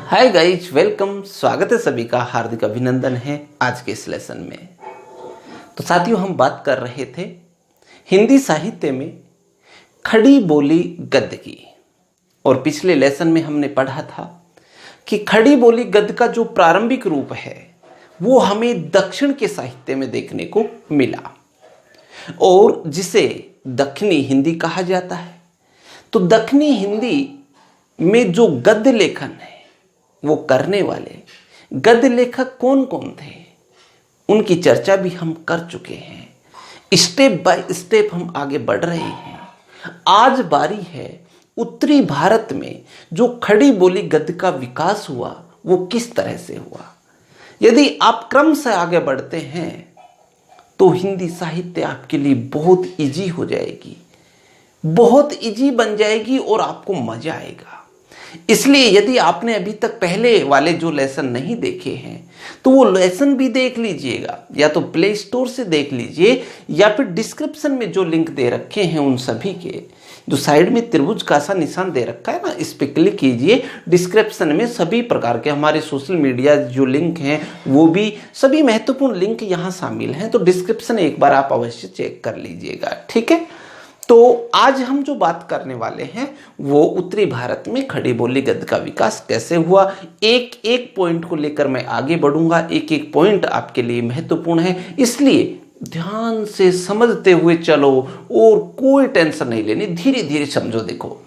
Hi guys, welcome. स्वागत है सभी का, हार्दिक अभिनंदन है आज के इस लेसन में। तो साथियों, हम बात कर रहे थे हिंदी साहित्य में खड़ी बोली गद्य की। और पिछले लेसन में हमने पढ़ा था कि खड़ी बोली गद्य का जो प्रारंभिक रूप है वो हमें दक्षिण के साहित्य में देखने को मिला और जिसे दक्षिणी हिंदी कहा जाता है। तो दक्षिणी हिंदी में जो गद्य लेखन है वो करने वाले गद्य लेखक कौन कौन थे, उनकी चर्चा भी हम कर चुके हैं। स्टेप बाय स्टेप हम आगे बढ़ रहे हैं। आज बारी है उत्तरी भारत में जो खड़ी बोली गद्य का विकास हुआ वो किस तरह से हुआ। यदि आप क्रम से आगे बढ़ते हैं तो हिंदी साहित्य आपके लिए बहुत इजी हो जाएगी, बहुत इजी बन जाएगी और आपको मजा आएगा। इसलिए यदि आपने अभी तक पहले वाले जो लेसन नहीं देखे हैं तो वो लेसन भी देख लीजिएगा, या तो प्ले स्टोर से देख लीजिए या फिर डिस्क्रिप्शन में जो लिंक दे रखे हैं उन सभी के, जो साइड में त्रिभुज का सा निशान दे रखा है ना, इस पे क्लिक कीजिए। डिस्क्रिप्शन में सभी प्रकार के हमारे सोशल मीडिया जो लिंक हैं वो भी सभी महत्वपूर्ण लिंक यहाँ शामिल हैं। तो डिस्क्रिप्शन एक बार आप अवश्य चेक कर लीजिएगा, ठीक है। तो आज हम जो बात करने वाले हैं वो उत्तरी भारत में खड़ी बोली गद्य का विकास कैसे हुआ। एक एक पॉइंट को लेकर मैं आगे बढ़ूंगा, एक एक पॉइंट आपके लिए महत्वपूर्ण है, इसलिए ध्यान से समझते हुए चलो और कोई टेंशन नहीं लेनी, धीरे धीरे समझो। देखो,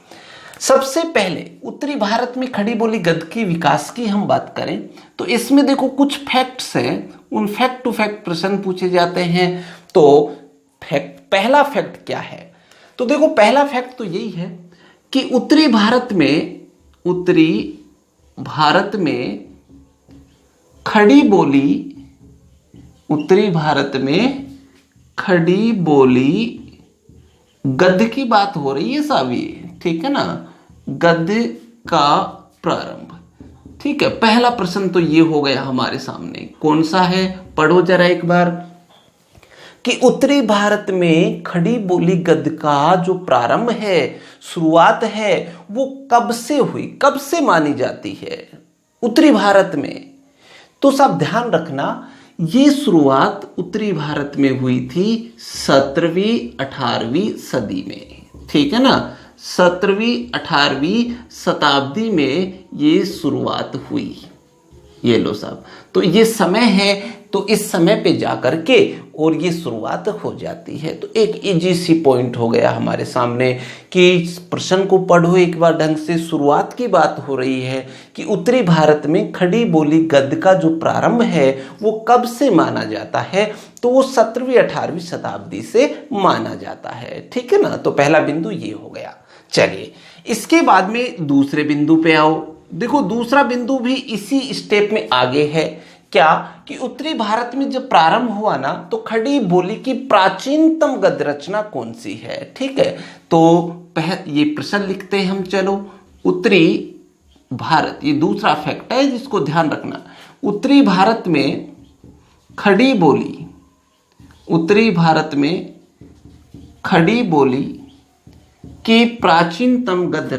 सबसे पहले उत्तरी भारत में खड़ी बोली गद्य के विकास की हम बात करें तो इसमें देखो कुछ फैक्ट्स हैं, उन फैक्ट टू फैक्ट प्रश्न पूछे जाते हैं। तो पहला फैक्ट क्या है, तो देखो पहला फैक्ट तो यही है कि उत्तरी भारत में खड़ी बोली गद्य की बात हो रही है साहब, ये ठीक है ना, गद्य का प्रारंभ। ठीक है, पहला प्रश्न तो ये हो गया हमारे सामने। कौन सा है, पढ़ो जरा एक बार, कि उत्तरी भारत में खड़ी बोली गद्य का जो प्रारंभ है, शुरुआत है, वो कब से हुई, कब से मानी जाती है उत्तरी भारत में। तो सब ध्यान रखना, ये शुरुआत उत्तरी भारत में हुई थी 17वीं 18वीं सदी में, ठीक है ना। 17वीं 18वीं शताब्दी में ये शुरुआत हुई। ये लो साहब, तो ये समय है, तो इस समय पे जाकर के और ये शुरुआत हो जाती है। तो एक इजी सी पॉइंट हो गया हमारे सामने कि प्रश्न को पढ़ो एक बार ढंग से। शुरुआत की बात हो रही है कि उत्तरी भारत में खड़ी बोली गद्य का जो प्रारंभ है वो कब से माना जाता है, तो वो 17वीं 18वीं शताब्दी से माना जाता है, ठीक है ना। तो पहला बिंदु ये हो गया। चलिए, इसके बाद में दूसरे बिंदु पे आओ। देखो, दूसरा बिंदु भी इसी स्टेप में आगे है। क्या कि उत्तरी भारत में जब प्रारंभ हुआ ना तो खड़ी बोली की प्राचीनतम गद्य रचना कौन सी है, ठीक है। तो ये प्रश्न लिखते हैं हम। चलो, उत्तरी भारत, ये दूसरा फैक्ट है जिसको ध्यान रखना। उत्तरी भारत में खड़ी बोली की प्राचीनतम गद्य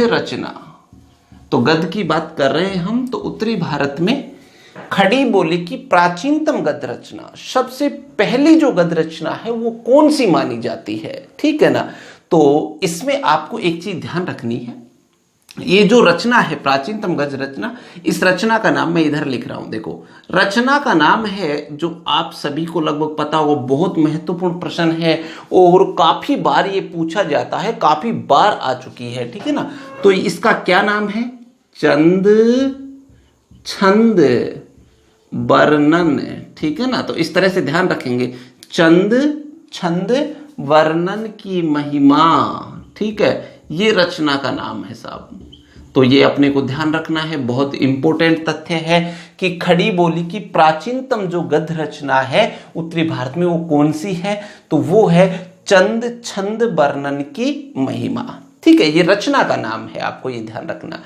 रचना, तो गद्य की बात कर रहे हैं हम, तो उत्तरी भारत में खड़ी बोली की प्राचीनतम गद्य रचना, सबसे पहली जो गद्य रचना है वो कौन सी मानी जाती है, ठीक है ना। तो इसमें आपको एक चीज ध्यान रखनी है, ये जो रचना है प्राचीनतम गद्य रचना, इस रचना का नाम मैं इधर लिख रहा हूं। देखो, रचना का नाम है जो आप सभी को लगभग पता होगा, बहुत महत्वपूर्ण प्रश्न है और काफी बार ये पूछा जाता है, काफी बार आ चुकी है, ठीक है ना। तो इसका क्या नाम है, छंद वर्णन, ठीक है ना। तो इस तरह से ध्यान रखेंगे, छंद वर्णन की महिमा, ठीक है, ये रचना का नाम है साहब। तो ये अपने को ध्यान रखना है, बहुत इंपॉर्टेंट तथ्य है कि खड़ी बोली की प्राचीनतम जो गद्य रचना है उत्तरी भारत में वो कौन सी है, तो वो है छंद वर्णन की महिमा, ठीक है। ये रचना का नाम है, आपको ये ध्यान रखना।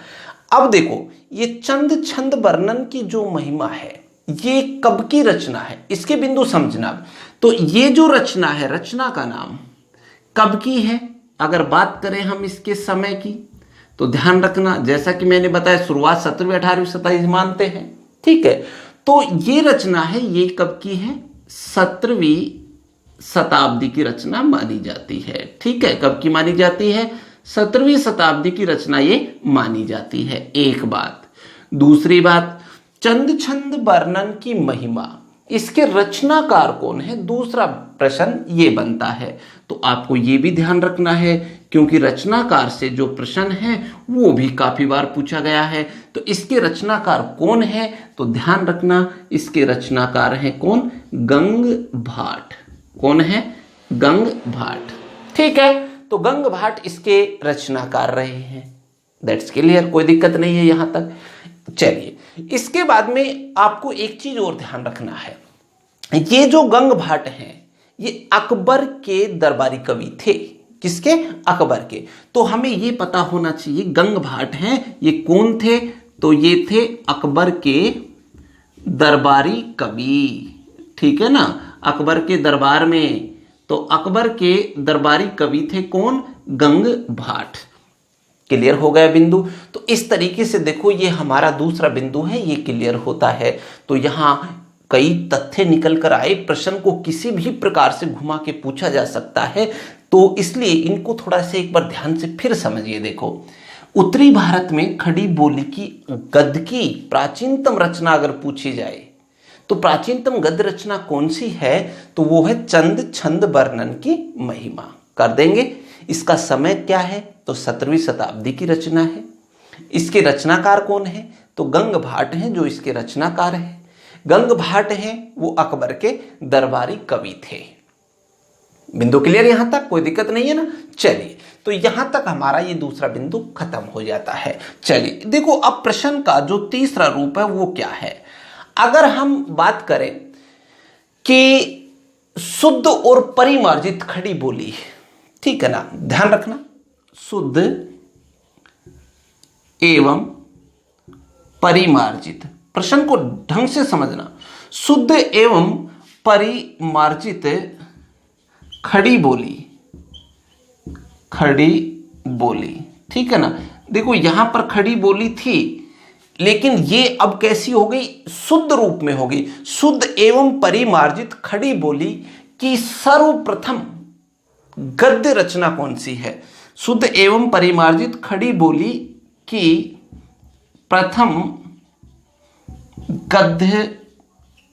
अब देखो, ये छंद वर्णन की जो महिमा है ये कब की रचना है, इसके बिंदु समझना। तो ये जो रचना है, रचना का नाम कब की है। अगर बात करें हम इसके समय की, तो ध्यान रखना, जैसा कि मैंने बताया शुरुआत 17वीं 18वीं शताब्दी मानते हैं, ठीक है। तो ये रचना है, ये कब की है, 17वीं शताब्दी की रचना मानी जाती है, ठीक है। कब की मानी जाती है, 17वीं शताब्दी की रचना ये मानी जाती है, एक बात। दूसरी बात, चंद छंद वर्णन की महिमा, इसके रचनाकार कौन है, दूसरा प्रश्न ये बनता है। तो आपको ये भी ध्यान रखना है, क्योंकि रचनाकार से जो प्रश्न है वो भी काफी बार पूछा गया है। तो इसके रचनाकार कौन है, तो ध्यान रखना, इसके रचनाकार हैं कौन, गंग भाट। कौन है, गंग भाट, ठीक है। तो गंग भाट इसके रचनाकार रहे हैं, दैट्स क्लियर, कोई दिक्कत नहीं है यहां तक। चलिए, इसके बाद में आपको एक चीज और ध्यान रखना है, ये जो गंग भाट हैं ये अकबर के दरबारी कवि थे। किसके, अकबर के। तो हमें ये पता होना चाहिए गंग भाट हैं ये कौन थे, तो ये थे अकबर के दरबारी कवि, ठीक है ना, अकबर के दरबार में। तो अकबर के दरबारी कवि थे कौन, गंग भाट। क्लियर हो गया बिंदु। तो इस तरीके से देखो, ये हमारा दूसरा बिंदु है, ये क्लियर होता है। तो यहां कई तथ्य निकल कर आए, प्रश्न को किसी भी प्रकार से घुमा के पूछा जा सकता है, तो इसलिए इनको थोड़ा सा एक बार ध्यान से फिर समझिए। देखो, उत्तरी भारत में खड़ी बोली की गद्य की प्राचीनतम रचना अगर पूछी जाए, तो प्राचीनतम गद्य रचना कौन सी है, तो वो है चंद छंद वर्णन की महिमा। कर देंगे। इसका समय क्या है, तो 17वीं शताब्दी की रचना है। इसके रचनाकार कौन है, तो गंग भाट हैं जो इसके रचनाकार हैं। गंग भाट हैं वो अकबर के दरबारी कवि थे। बिंदु क्लियर यहां तक, कोई दिक्कत नहीं है ना। चलिए, तो यहां तक हमारा ये दूसरा बिंदु खत्म हो जाता है। चलिए देखो, अब प्रश्न का जो तीसरा रूप है वो क्या है। अगर हम बात करें कि शुद्ध और परिमार्जित खड़ी बोली, ठीक है ना, ध्यान रखना, शुद्ध एवं परिमार्जित, प्रश्न को ढंग से समझना, शुद्ध एवं परिमार्जित खड़ी बोली, खड़ी बोली, ठीक है ना। देखो यहां पर खड़ी बोली थी, लेकिन ये अब कैसी हो गई, शुद्ध रूप में हो गई। शुद्ध एवं परिमार्जित खड़ी बोली की सर्वप्रथम गद्य रचना कौन सी है, शुद्ध एवं परिमार्जित खड़ी बोली की प्रथम गद्य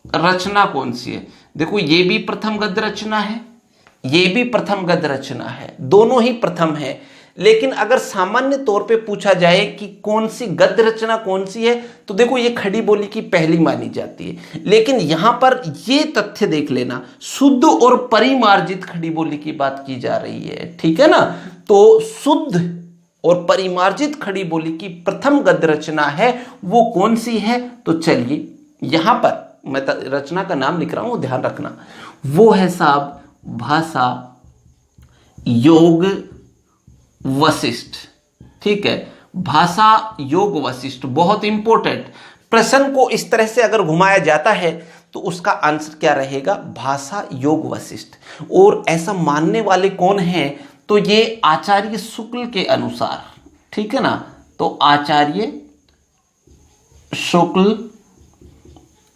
रचना कौन सी है। देखो, ये भी प्रथम गद्य रचना है, ये भी प्रथम गद्य रचना है, दोनों ही प्रथम है। लेकिन अगर सामान्य तौर पे पूछा जाए कि कौन सी गद्य रचना कौन सी है, तो देखो ये खड़ी बोली की पहली मानी जाती है। लेकिन यहां पर ये तथ्य देख लेना, शुद्ध और परिमार्जित खड़ी बोली की बात की जा रही है, ठीक है ना। तो शुद्ध और परिमार्जित खड़ी बोली की प्रथम गद्य रचना है, वो कौन सी है, तो चलिए यहां पर मैं रचना का नाम लिख रहा हूं, ध्यान रखना, वो है साहब भाषा योग वशिष्ठ, ठीक है, भाषा योग वशिष्ठ। बहुत इंपॉर्टेंट, प्रश्न को इस तरह से अगर घुमाया जाता है तो उसका आंसर क्या रहेगा, भाषा योग वशिष्ठ। और ऐसा मानने वाले कौन हैं, तो ये आचार्य शुक्ल के अनुसार, ठीक है ना। तो आचार्य शुक्ल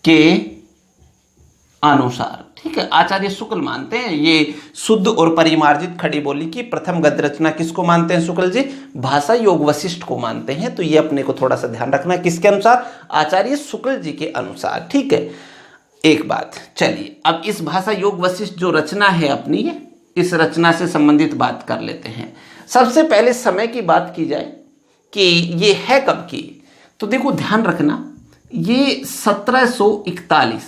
के अनुसार, ठीक है, आचार्य शुक्ल मानते हैं ये शुद्ध और परिमार्जित खड़ी बोली की प्रथम गद्य रचना किसको मानते हैं शुक्ल जी, भाषा योग वशिष्ठ को मानते हैं। तो ये अपने को थोड़ा सा ध्यान रखना है, किसके अनुसार, आचार्य शुक्ल जी के अनुसार, ठीक है। एक बात, चलिए अब इस भाषा योग वशिष्ठ जो रचना है अपनी, इस रचना से संबंधित बात कर लेते हैं। सबसे पहले समय की बात की जाए कि ये है कब की, तो देखो ध्यान रखना, ये 1741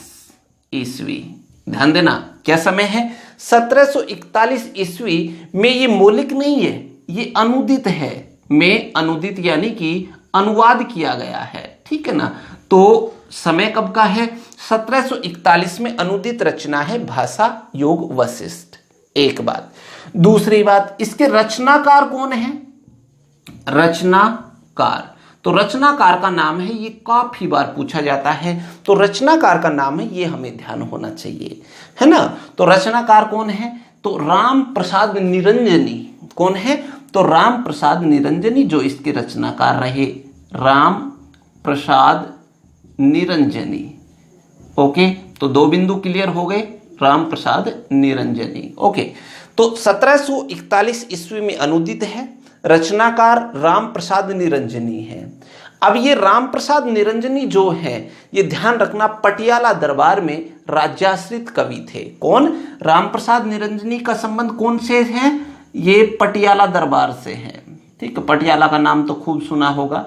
ईस्वी, ध्यान देना क्या समय है, 1741 ईस्वी में। ये मौलिक नहीं है, ये अनुदित है, में अनुदित यानी कि अनुवाद किया गया है, ठीक है ना। तो समय कब का है, 1741 में अनुदित रचना है भाषा योग वशिष्ठ, एक बात। दूसरी बात, इसके रचनाकार कौन है, रचनाकार, तो रचनाकार का नाम है, ये काफी बार पूछा जाता है। तो रचनाकार का नाम है, ये हमें ध्यान होना चाहिए, है ना। तो रचनाकार कौन है? तो राम प्रसाद निरंजनी। कौन है? तो राम प्रसाद निरंजनी जो इसके रचनाकार रहे, राम प्रसाद निरंजनी। ओके, तो 2 बिंदु क्लियर हो गए, राम प्रसाद निरंजनी। ओके, तो 1741 ईस्वी में अनुदित है, रचनाकार राम प्रसाद निरंजनी है। अब ये राम प्रसाद निरंजनी जो है, ये ध्यान रखना, पटियाला दरबार में राज्याश्रित कवि थे। कौन? राम प्रसाद निरंजनी का संबंध कौन से है? ये पटियाला दरबार से है। ठीक है, पटियाला का नाम तो खूब सुना होगा।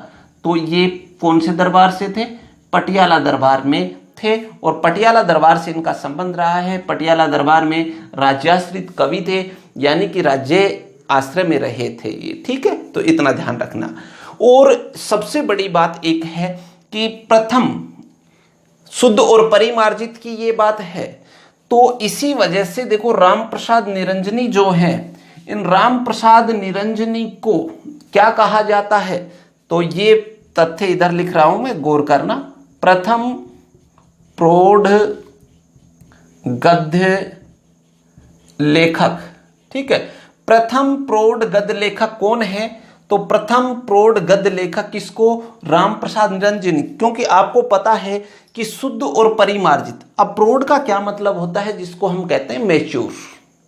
तो ये कौन से दरबार से थे? पटियाला दरबार में थे, और पटियाला दरबार से इनका संबंध रहा है। पटियाला दरबार में राज्याश्रित कवि थे, यानी कि राज्य आश्रय में रहे थे ये। ठीक है, तो इतना ध्यान रखना। और सबसे बड़ी बात एक है कि प्रथम शुद्ध और परिमार्जित की ये बात है। तो इसी वजह से देखो, राम प्रसाद निरंजनी जो है, इन राम प्रसाद निरंजनी को क्या कहा जाता है? तो ये तथ्य इधर लिख रहा हूं मैं, गौर करना। प्रथम प्रौढ़ गद्य लेखक। ठीक है, प्रथम प्रौढ़ गद्य लेखक कौन है? तो प्रथम प्रौढ़ गद्य लेखक किसको? राम प्रसाद निरंजनी। क्योंकि आपको पता है कि शुद्ध और परिमार्जित, अब प्रौढ़ का क्या मतलब होता है? जिसको हम कहते हैं मैच्योर।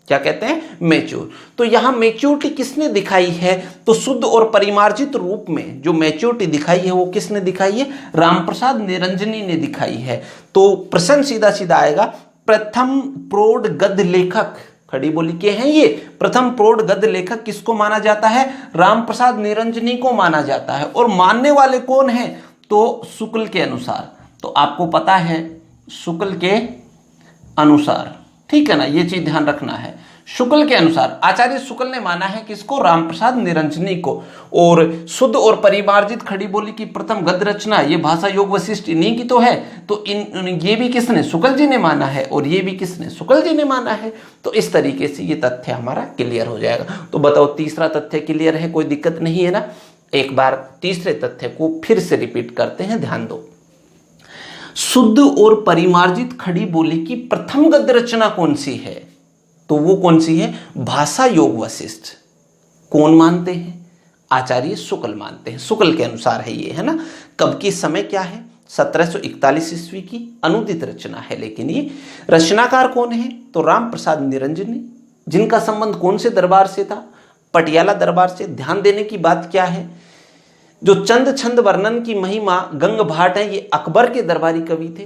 क्या कहते हैं? मैच्योर। तो यहां मैच्योरिटी किसने दिखाई है? तो शुद्ध और परिमार्जित रूप में जो मैच्योरिटी दिखाई है, वो किसने दिखाई है? राम प्रसाद निरंजनी ने दिखाई है। तो प्रश्न सीधा सीधा आएगा, प्रथम प्रौढ़ गद्य लेखक, खड़ी बोली के हैं ये, प्रथम प्रौढ़ गद्य लेखक किसको माना जाता है? राम प्रसाद निरंजनी को माना जाता है। और मानने वाले कौन है? तो शुक्ल के अनुसार। तो आपको पता है, शुक्ल के अनुसार। ठीक है ना, ये चीज ध्यान रखना है। शुक्ल के अनुसार आचार्य शुक्ल ने माना है किसको? राम प्रसाद निरंजनी को। और शुद्ध और परिमार्जित खड़ी बोली की प्रथम गद्य रचना, ये भाषा योग वशिष्ठ इन्हीं की तो है। तो ये भी किसने? शुक्ल जी ने माना है, और ये भी किसने? शुक्ल जी ने माना है। तो इस तरीके से ये तथ्य हमारा क्लियर हो जाएगा। तो बताओ, तीसरा तथ्य क्लियर है? कोई दिक्कत नहीं है ना। एक बार तीसरे तथ्य को फिर से रिपीट करते हैं, ध्यान दो। शुद्ध और परिमार्जित खड़ी बोली की प्रथम गद्य रचना कौन सी है? तो वो कौन सी है? भाषा योग वशिष्ठ। कौन मानते हैं? आचार्य शुक्ल मानते हैं। शुक्ल के अनुसार है ये, है ना। कब की? समय क्या है? 1741 ईस्वी की अनुदित रचना है। लेकिन ये रचनाकार कौन है? तो राम प्रसाद निरंजनी, जिनका संबंध कौन से दरबार से था? पटियाला दरबार से। ध्यान देने की बात क्या है, जो चंद छंद वर्णन की महिमा गंग भाट है, ये अकबर के दरबारी कवि थे।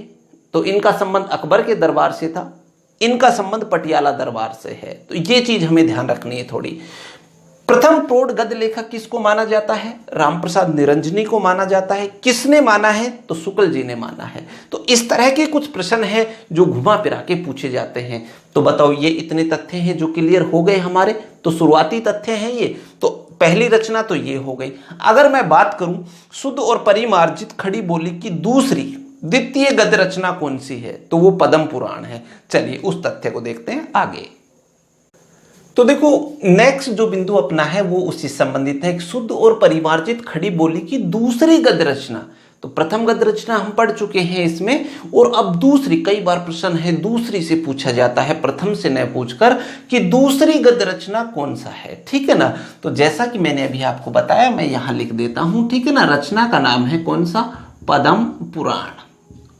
तो इनका संबंध अकबर के दरबार से था, इनका संबंध पटियाला दरबार से है। तो ये चीज हमें ध्यान रखनी है थोड़ी। प्रथम प्रौढ़ गद्य लेखक किसको माना जाता है? राम प्रसाद निरंजनी को माना जाता है। किसने माना है? तो शुक्ल जी ने माना है। तो इस तरह के कुछ प्रश्न हैं जो घुमा फिरा के पूछे जाते हैं। तो बताओ, ये इतने तथ्य हैं जो क्लियर हो गए हमारे। तो शुरुआती तथ्य हैं ये। तो पहली रचना तो ये हो गई। अगर मैं बात करूं शुद्ध और परिमार्जित खड़ी बोली की दूसरी द्वितीय गद्य रचना कौन सी है? तो वो पद्म पुराण है। चलिए उस तथ्य को देखते हैं आगे। तो देखो, नेक्स्ट जो बिंदु अपना है वो उससे संबंधित है। शुद्ध और परिमार्जित खड़ी बोली की दूसरी गद्य रचना। तो प्रथम गद्य रचना हम पढ़ चुके हैं इसमें, और अब दूसरी, कई बार प्रश्न है दूसरी से पूछा जाता है, प्रथम से न पूछकर, कि दूसरी गद्य रचना कौन सा है। ठीक है ना। तो जैसा कि मैंने अभी आपको बताया, मैं यहां लिख देता हूं। ठीक है ना। रचना का नाम है कौन सा? पद्म पुराण।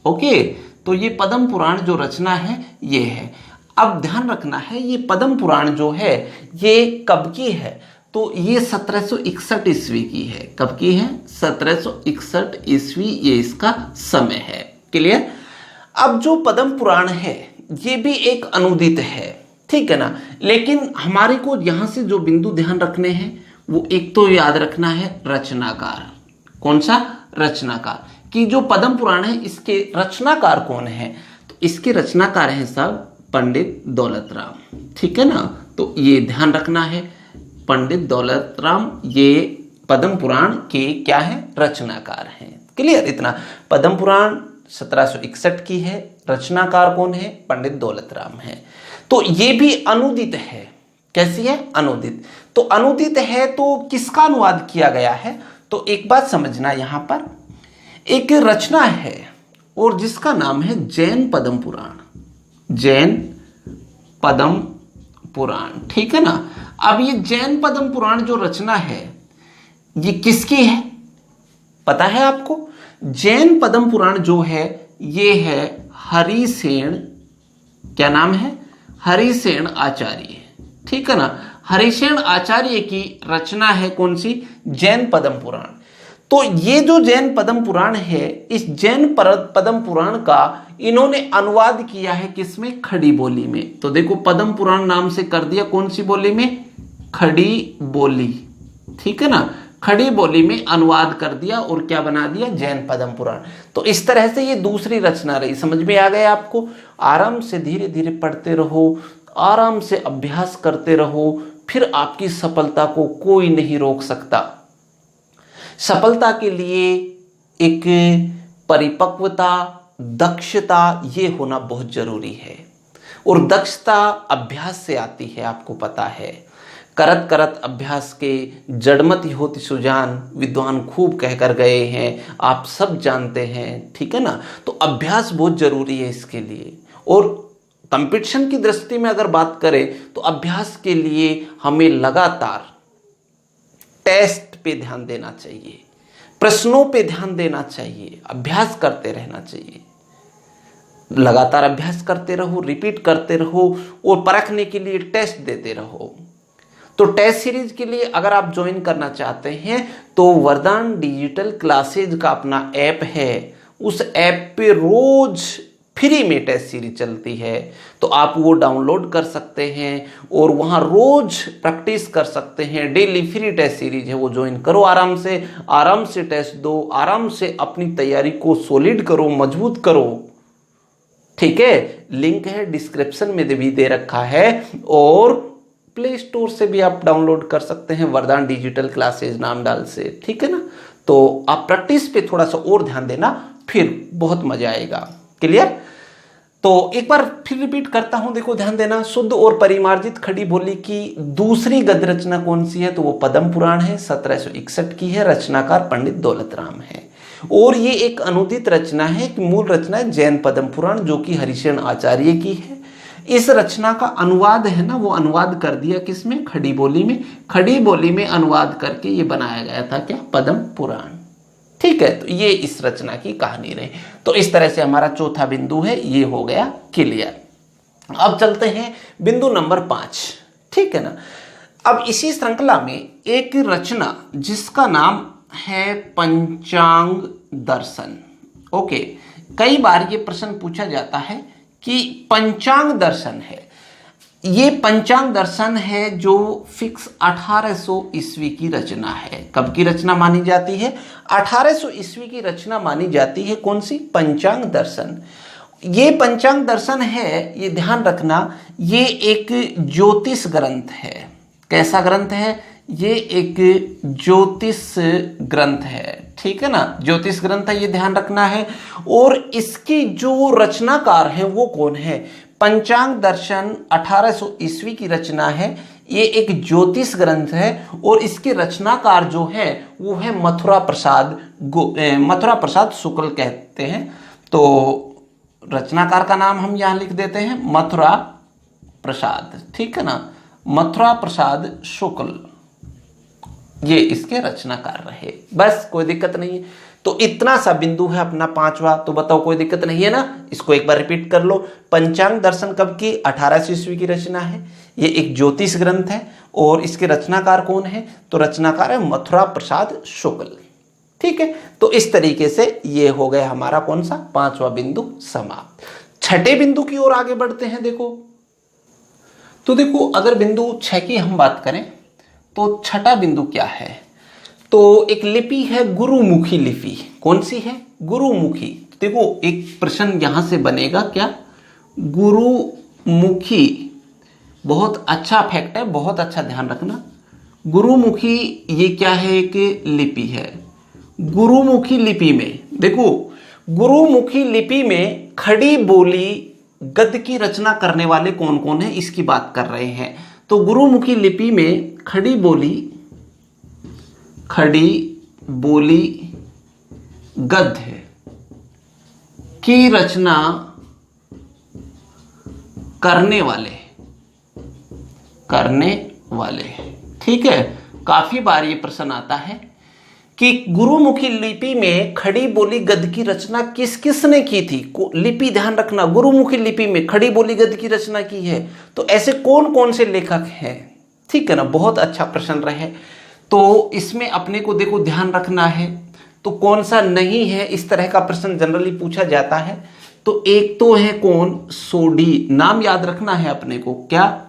ओके, तो ये पद्म पुराण जो रचना है ये है। अब ध्यान रखना है, ये पद्म पुराण जो है ये कब की है? तो ये 1761 ईस्वी की है। कब की है? 1761 ईस्वी ये इसका समय है। क्लियर। अब जो पद्म पुराण है ये भी एक अनुदित है। ठीक है ना। लेकिन हमारे को यहां से जो बिंदु ध्यान रखने हैं वो एक तो याद रखना है रचनाकार। कौन सा? रचनाकार। कि जो पद्म पुराण है इसके रचनाकार कौन है? तो इसके रचनाकार हैं साहब पंडित दौलत राम। ठीक है ना। तो ये ध्यान रखना है, पंडित दौलत राम ये पद्म पुराण के क्या है? रचनाकार हैं। क्लियर। इतना। पद्म पुराण 1761 की है, रचनाकार कौन है? पंडित दौलत राम है। तो ये भी अनुदित है। कैसी है? अनुदित। तो अनुदित है तो किसका अनुवाद किया गया है? तो एक बात समझना, यहां पर एक रचना है और जिसका नाम है जैन पद्म पुराण। जैन पद्म पुराण, ठीक है ना। अब ये जैन पद्म पुराण जो रचना है ये किसकी है पता है आपको? जैन पद्म पुराण जो है ये है हरिसेन, क्या नाम है? हरिसेन आचार्य, ठीक है ना। हरिसेन आचार्य की रचना है कौन सी? जैन पद्म पुराण। तो ये जो जैन पद्म पुराण है, इस जैन पद्म पुराण का इन्होंने अनुवाद किया है किसमें? खड़ी बोली में। तो देखो पद्म पुराण नाम से कर दिया कौन सी बोली में? खड़ी बोली, ठीक है ना। खड़ी बोली में अनुवाद कर दिया और क्या बना दिया? जैन पद्म पुराण। तो इस तरह से ये दूसरी रचना रही। समझ में आ गया आपको? आराम से धीरे धीरे पढ़ते रहो, आराम से अभ्यास करते रहो, फिर आपकी सफलता को कोई नहीं रोक सकता। सफलता के लिए एक परिपक्वता, दक्षता ये होना बहुत जरूरी है। और दक्षता अभ्यास से आती है, आपको पता है। करत करत अभ्यास के जड़मति होती सुजान, विद्वान खूब कहकर गए हैं, आप सब जानते हैं, ठीक है ना। तो अभ्यास बहुत जरूरी है इसके लिए। और कंपटीशन की दृष्टि में अगर बात करें तो अभ्यास के लिए हमें लगातार टेस्ट पे ध्यान देना चाहिए, प्रश्नों पे ध्यान देना चाहिए, अभ्यास करते रहना चाहिए। लगातार अभ्यास करते रहो, रिपीट करते रहो और परखने के लिए टेस्ट देते रहो। तो टेस्ट सीरीज के लिए अगर आप ज्वाइन करना चाहते हैं तो वरदान डिजिटल क्लासेज का अपना ऐप है, उस ऐप पे रोज फ्री में टेस्ट सीरीज चलती है। तो आप वो डाउनलोड कर सकते हैं और वहाँ रोज प्रैक्टिस कर सकते हैं। डेली फ्री टेस्ट सीरीज है, वो ज्वाइन करो। आराम से टेस्ट दो, आराम से अपनी तैयारी को सॉलिड करो, मजबूत करो, ठीक है। लिंक है डिस्क्रिप्शन में भी दे रखा है और प्ले स्टोर से भी आप डाउनलोड कर सकते हैं, वरदान डिजिटल क्लासेज नाम डाल से, ठीक है ना। तो आप प्रैक्टिस पे थोड़ा सा और ध्यान देना, फिर बहुत मजा आएगा। क्लियर? तो एक बार फिर रिपीट करता हूं, देखो ध्यान देना। शुद्ध और परिमार्जित खड़ी बोली की दूसरी गद्य रचना कौन सी है? तो वो पद्म पुराण है, 1761 की है, रचनाकार पंडित दौलत राम है। और ये एक अनुदित रचना है, कि मूल रचना है जैन पद्म पुराण जो कि हरिसेन आचार्य की है। इस रचना का अनुवाद है ना, वो अनुवाद कर दिया किसमें? खड़ी बोली में। खड़ी बोली में अनुवाद करके ये बनाया गया था क्या? पद्म पुराण, ठीक है। तो ये इस रचना की कहानी रही। तो इस तरह से हमारा चौथा बिंदु है ये हो गया क्लियर। अब चलते हैं बिंदु नंबर 5, ठीक है ना। अब इसी श्रृंखला में एक रचना जिसका नाम है पंचांग दर्शन। ओके, कई बार ये प्रश्न पूछा जाता है कि पंचांग दर्शन है, ये पंचांग दर्शन है जो फिक्स 1800 ईस्वी की रचना है। कब की रचना मानी जाती है? 1800 ईस्वी की रचना मानी जाती है। कौन सी? पंचांग दर्शन। ये पंचांग दर्शन है, ये ध्यान रखना, ये एक ज्योतिष ग्रंथ है। कैसा ग्रंथ है? ये एक ज्योतिष ग्रंथ है, ठीक है ना। ज्योतिष ग्रंथ है, ये ध्यान रखना है। और इसकी जो रचनाकार है वो कौन है? पंचांग दर्शन 1800 ईस्वी की रचना है। ये एक ज्योतिष ग्रंथ है और इसके रचनाकार जो है वो है मथुरा प्रसाद शुक्ल कहते हैं। तो रचनाकार का नाम हम यहां लिख देते हैं मथुरा प्रसाद, ठीक है ना। मथुरा प्रसाद शुक्ल ये इसके रचनाकार रहे। बस, कोई दिक्कत नहीं है। तो इतना सा बिंदु है अपना 5वां। तो बताओ कोई दिक्कत नहीं है ना? इसको एक बार रिपीट कर लो। पंचांग दर्शन कब की? 1800 ईस्वी की रचना है। ये एक ज्योतिष ग्रंथ है और इसके रचनाकार कौन है? तो रचनाकार है मथुरा प्रसाद शुक्ल, ठीक है। तो इस तरीके से ये हो गया हमारा कौन सा? 5वां बिंदु समाप्त। छठे बिंदु की ओर आगे बढ़ते हैं। तो देखो अगर बिंदु 6 की हम बात करें तो छठा बिंदु क्या है? तो एक लिपि है गुरुमुखी लिपि। कौन सी है? गुरुमुखी। देखो एक प्रश्न यहां से बनेगा क्या? गुरुमुखी, बहुत अच्छा फैक्ट है, बहुत अच्छा ध्यान रखना। गुरुमुखी ये क्या है? एक लिपि है। गुरुमुखी लिपि में देखो, गुरुमुखी लिपि में खड़ी बोली गद्य की रचना करने वाले कौन कौन है इसकी बात कर रहे हैं। तो गुरुमुखी लिपि में खड़ी बोली गद्य की रचना करने वाले। ठीक है, काफी बार ये प्रश्न आता है कि गुरुमुखी लिपि में खड़ी बोली गद्य की रचना किस किस ने की थी। लिपि ध्यान रखना, गुरुमुखी लिपि में खड़ी बोली गद्य की रचना की है तो ऐसे कौन कौन से लेखक हैं। ठीक है ना, बहुत अच्छा प्रश्न रहे। तो इसमें अपने को देखो ध्यान रखना है तो कौन सा नहीं है, इस तरह का प्रश्न जनरली पूछा जाता है। तो एक तो है कौन, सोडी, नाम याद रखना है अपने को, क्या,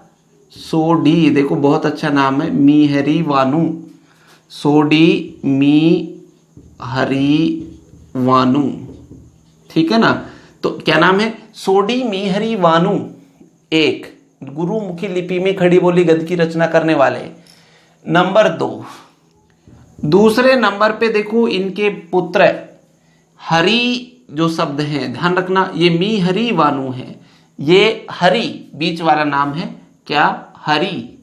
सोडी, देखो बहुत अच्छा नाम है, मिहरी वानु, सोडी मी हरी वानु। ठीक है ना, तो क्या नाम है, सोडी मी हरी वानु, एक गुरुमुखी लिपि में खड़ी बोली गद्य की रचना करने वाले। नंबर 2, दूसरे नंबर पे देखो इनके पुत्र हरि, जो शब्द है ध्यान रखना, ये मी हरि वानु है, ये हरि बीच वाला नाम है, क्या, हरि,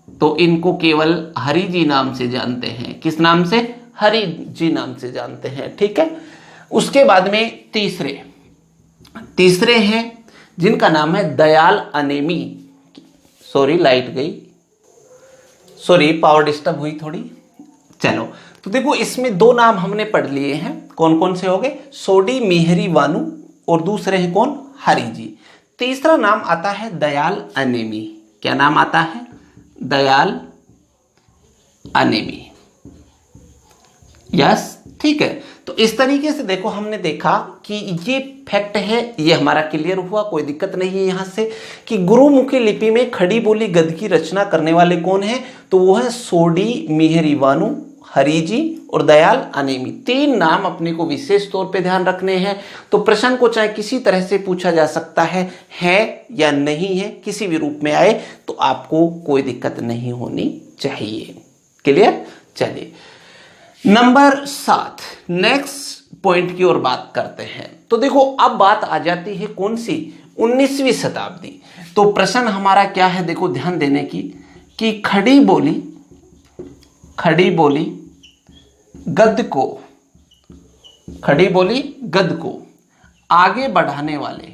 तो इनको केवल हरि जी नाम से जानते हैं। किस नाम से, हरि जी नाम से जानते हैं। ठीक है, उसके बाद में तीसरे हैं जिनका नाम है दयाल अनेमी। सॉरी लाइट गई, सॉरी पावर डिस्टर्ब हुई थोड़ी। चलो, तो देखो इसमें 2 नाम हमने पढ़ लिए हैं, कौन कौन से हो गए, सोडी मिहरी वानु और दूसरे हैं कौन, हरि जी। तीसरा नाम आता है दयाल अनेमी। क्या नाम आता है, दयाल अनेमी। यस, ठीक है। तो इस तरीके से देखो हमने देखा कि ये फैक्ट है, ये हमारा क्लियर हुआ, कोई दिक्कत नहीं है यहां से, कि गुरुमुखी लिपि में खड़ी बोली गद्य की रचना करने वाले कौन है, तो वो है सोडी मिहरी वानु, हरि जी और दयाल अनेमी। 3 नाम अपने को विशेष तौर पे ध्यान रखने हैं। तो प्रश्न को चाहे किसी तरह से पूछा जा सकता है या नहीं है, किसी भी रूप में आए तो आपको कोई दिक्कत नहीं होनी चाहिए। क्लियर, चलिए नंबर 7, नेक्स्ट पॉइंट की ओर बात करते हैं। तो देखो अब बात आ जाती है कौन सी, 19वीं शताब्दी। तो प्रश्न हमारा क्या है, देखो ध्यान देने की, कि खड़ी बोली गद्य को आगे बढ़ाने वाले।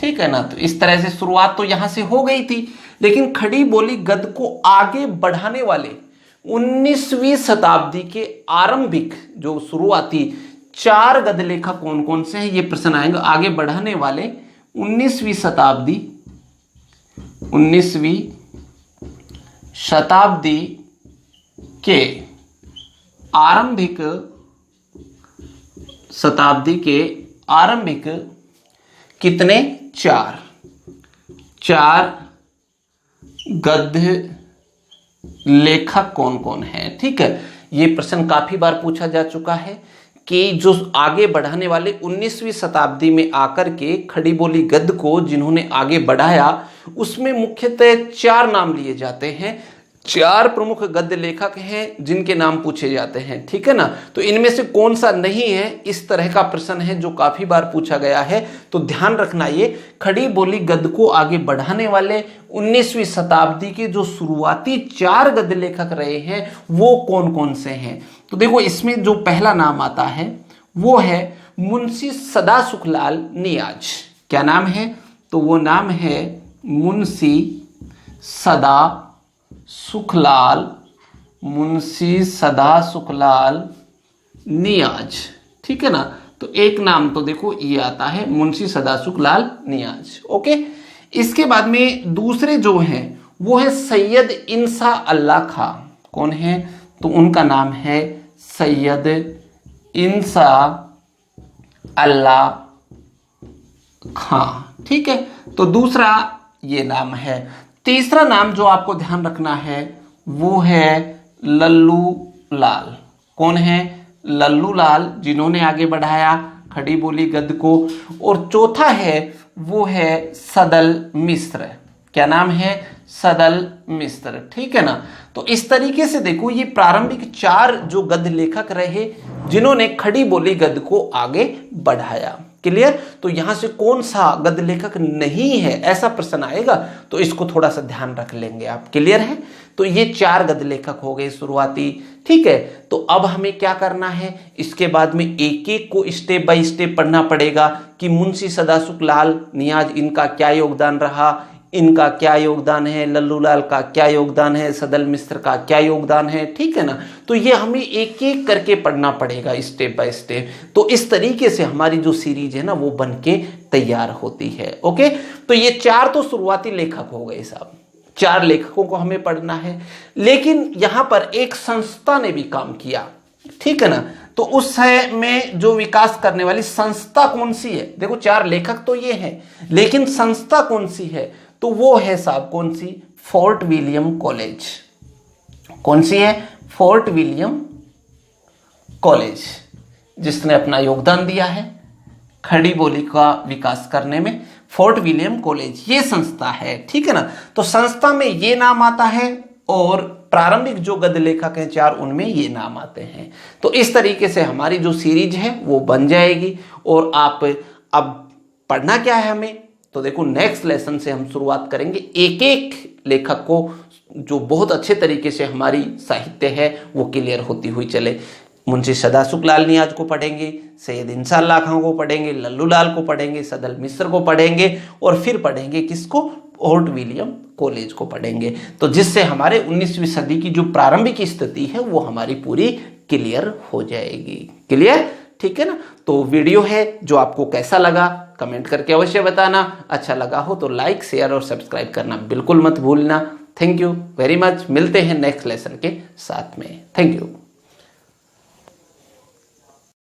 ठीक है ना, तो इस तरह से शुरुआत तो यहां से हो गई थी, लेकिन खड़ी बोली गद्य को आगे बढ़ाने वाले 19वीं शताब्दी के आरंभिक जो शुरुआती 4 गद्य लेखक कौन कौन से हैं, ये प्रश्न आएंगे। आगे बढ़ाने वाले 19वीं शताब्दी के आरंभिक कितने, 4 गद्य लेखक कौन कौन है। ठीक है, ये प्रश्न काफी बार पूछा जा चुका है कि जो आगे बढ़ाने वाले 19वीं शताब्दी में आकर के खड़ी बोली गद्य को जिन्होंने आगे बढ़ाया, उसमें मुख्यतः 4 नाम लिए जाते हैं। 4 प्रमुख गद्य लेखक हैं जिनके नाम पूछे जाते हैं। ठीक है ना, तो इनमें से कौन सा नहीं है, इस तरह का प्रश्न है जो काफी बार पूछा गया है। तो ध्यान रखना, ये खड़ी बोली गद्य को आगे बढ़ाने वाले 19वीं शताब्दी के जो शुरुआती 4 गद्य लेखक रहे हैं वो कौन कौन से हैं। तो देखो इसमें जो पहला नाम आता है वो है मुंशी सदासुखलाल नियाज। क्या नाम है, तो वो नाम है मुंशी सदासुखलाल नियाज। ठीक है ना, तो एक नाम तो देखो ये आता है मुंशी सदासुखलाल नियाज। ओके, इसके बाद में दूसरे जो हैं वो है सैयद इंसा अल्लाह खां। कौन है, तो उनका नाम है सैयद इंसा अल्लाह खां। ठीक है, तो दूसरा ये नाम है। तीसरा नाम जो आपको ध्यान रखना है वो है लल्लू लाल। कौन है, लल्लू लाल, जिन्होंने आगे बढ़ाया खड़ी बोली गद्य को। और चौथा है वो है सदल मिश्र। क्या नाम है, सदल मिश्र। ठीक है ना, तो इस तरीके से देखो ये प्रारंभिक 4 जो गद्य लेखक रहे जिन्होंने खड़ी बोली गद्य को आगे बढ़ाया। क्लियर। तो यहां से कौन सा गद्य लेखक नहीं है ऐसा प्रश्न आएगा, तो इसको थोड़ा सा ध्यान रख लेंगे आप। क्लियर है। तो ये 4 गद्य लेखक हो गए शुरुआती। ठीक है, तो अब हमें क्या करना है, इसके बाद में एक एक को स्टेप बाय स्टेप पढ़ना पड़ेगा कि मुंशी सदासुख लाल नियाज इनका क्या योगदान रहा, इनका क्या योगदान है, लल्लू लाल का क्या योगदान है, सदल मिश्र का क्या योगदान है। ठीक है ना। तो ये हमें एक एक करके पढ़ना पड़ेगा स्टेप बाय स्टेप। तो इस तरीके से हमारी जो सीरीज है ना वो बन के तैयार होती है। ओके, तो ये 4 तो शुरुआती लेखक हो गए साहब, 4 लेखकों को हमें पढ़ना है। लेकिन यहां पर एक संस्था ने भी काम किया। ठीक है ना। तो उस में जो विकास करने वाली संस्था कौन सी है, देखो 4 लेखक तो ये हैं, लेकिन संस्था कौन सी है, तो वो है साहब कौन सी, फोर्ट विलियम कॉलेज। कौन सी है, फोर्ट विलियम कॉलेज, जिसने अपना योगदान दिया है खड़ी बोली का विकास करने में। फोर्ट विलियम कॉलेज ये संस्था है। ठीक है ना। तो संस्था में ये नाम आता है और प्रारंभिक जो गद्य लेखक हैं 4 उनमें ये नाम आते हैं। तो इस तरीके से हमारी जो सीरीज है वो बन जाएगी। और आप अब पढ़ना क्या है हमें, तो देखो नेक्स्ट लेसन से हम शुरुआत करेंगे एक एक लेखक को, जो बहुत अच्छे तरीके से हमारी साहित्य है वो क्लियर होती हुई चले। मुंशी सदासुख लाल नियाज को पढ़ेंगे, सैयद इंसाल्लाह खां को पढ़ेंगे, लल्लू लाल को पढ़ेंगे, सदल मिश्र को पढ़ेंगे और फिर पढ़ेंगे किसको, फोर्ट विलियम कॉलेज को पढ़ेंगे। तो जिससे हमारे 19वीं सदी की जो प्रारंभिक स्थिति है वो हमारी पूरी क्लियर हो जाएगी। क्लियर। ठीक है ना। तो वीडियो है जो आपको कैसा लगा कमेंट करके अवश्य बताना। अच्छा लगा हो तो लाइक शेयर और सब्सक्राइब करना बिल्कुल मत भूलना। Thank you very much. मिलते हैं नेक्स्ट लेसन के साथ में। Thank you.